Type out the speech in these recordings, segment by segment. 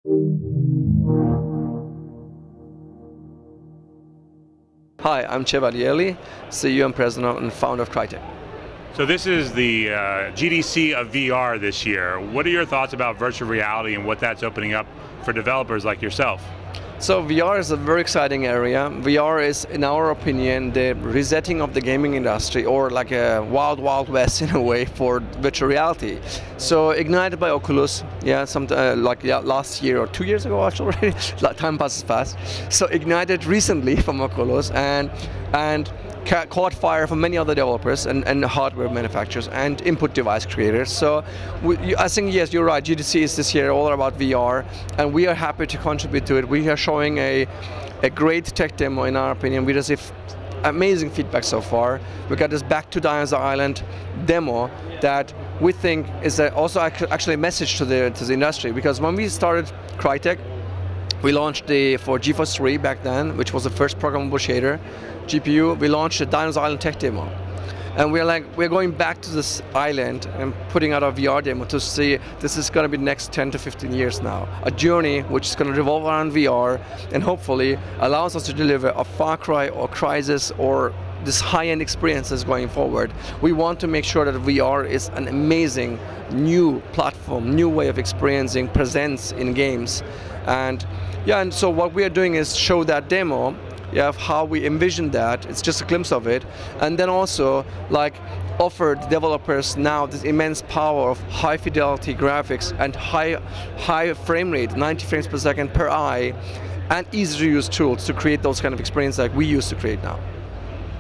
Hi, I'm Cevat Yerli, CEO and President and founder of Crytek. So this is the GDC of VR this year. What are your thoughts about virtual reality and what that's opening up for developers like yourself? So VR is a very exciting area. VR is, in our opinion, the resetting of the gaming industry, or like a wild, wild west in a way for virtual reality. So ignited by Oculus, last year or 2 years ago actually, time passes fast. So ignited recently from Oculus and caught fire from many other developers and hardware manufacturers and input device creators. So I think, yes, you're right, GDC is this year all about VR, and we are happy to contribute to it. We are showing a great tech demo, in our opinion. We received amazing feedback so far. We got this Back to Dinosaur Island demo that we think is also actually a message to the industry, because when we started Crytek, we launched for GeForce 3 back then, which was the first programmable shader GPU. We launched the Dinosaur Island tech demo. And we're going back to this island and putting out a VR demo to see this is going to be the next 10 to 15 years now. A journey which is going to revolve around VR and hopefully allows us to deliver a Far Cry or Crysis or this high-end experiences going forward. We want to make sure that VR is an amazing new platform, new way of experiencing presence in games. And so what we are doing is show that demo, of how we envision that. It's just a glimpse of it, and then also offer developers now this immense power of high fidelity graphics and high frame rate, 90 frames per second per eye, and easy to use tools to create those kind of experiences like we used to create now.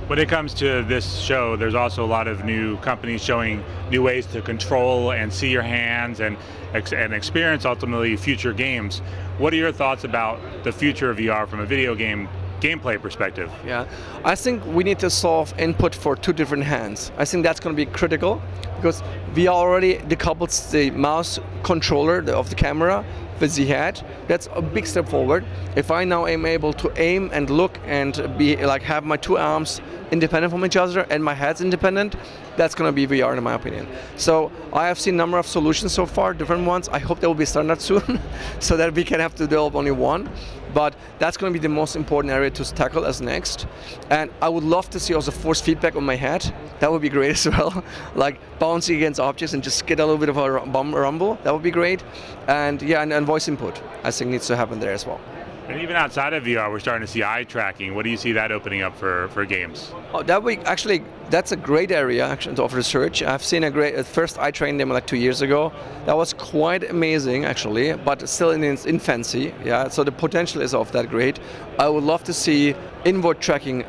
When it comes to this show, there's also a lot of new companies showing new ways to control and see your hands and experience ultimately future games. What are your thoughts about the future of VR from a video game gameplay perspective? Yeah, I think we need to solve input for two different hands. I think that's going to be critical, because VR already decouples the mouse controller of the camera with the head. That's a big step forward. If I now am able to aim and look and have my two arms independent from each other and my head's independent, that's going to be VR in my opinion. So I have seen a number of solutions so far, different ones. I hope they will be standard soon so that we can have to develop only one. But that's going to be the most important area to tackle as next. And I would love to see also force feedback on my head. That would be great as well. Like bouncing against objects and just get a little bit of a rumble. That would be great. And yeah, and voice input, I think, needs to happen there as well. And even outside of VR, we're starting to see eye tracking. What do you see that opening up for games? Oh, that's a great area actually of research. I've seen a first eye tracking demo like 2 years ago. That was quite amazing actually, but still in its infancy. Yeah, so the potential is of that great. I would love to see inward tracking,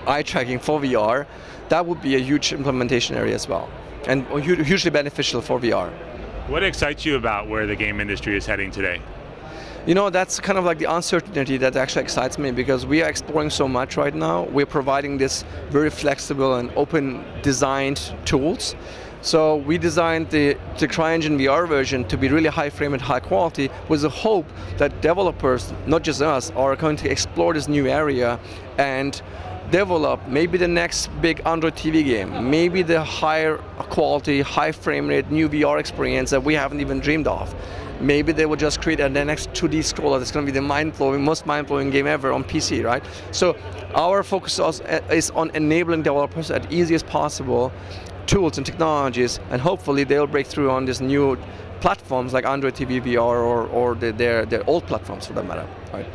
eye tracking for VR. That would be a huge implementation area as well, and hugely beneficial for VR. What excites you about where the game industry is heading today? You know, that's kind of like the uncertainty that actually excites me, because we are exploring so much right now. We're providing this very flexible and open designed tools. So we designed the CryEngine VR version to be really high frame and high quality, with the hope that developers, not just us, are going to explore this new area and develop maybe the next big Android TV game, maybe the higher quality, high frame rate, new VR experience that we haven't even dreamed of. Maybe they will just create the next 2D scroller that's going to be the most mind-blowing game ever on PC, right? So our focus is on enabling developers as easy as possible tools and technologies, and hopefully they'll break through on these new platforms like Android TV VR or their old platforms for that matter, right?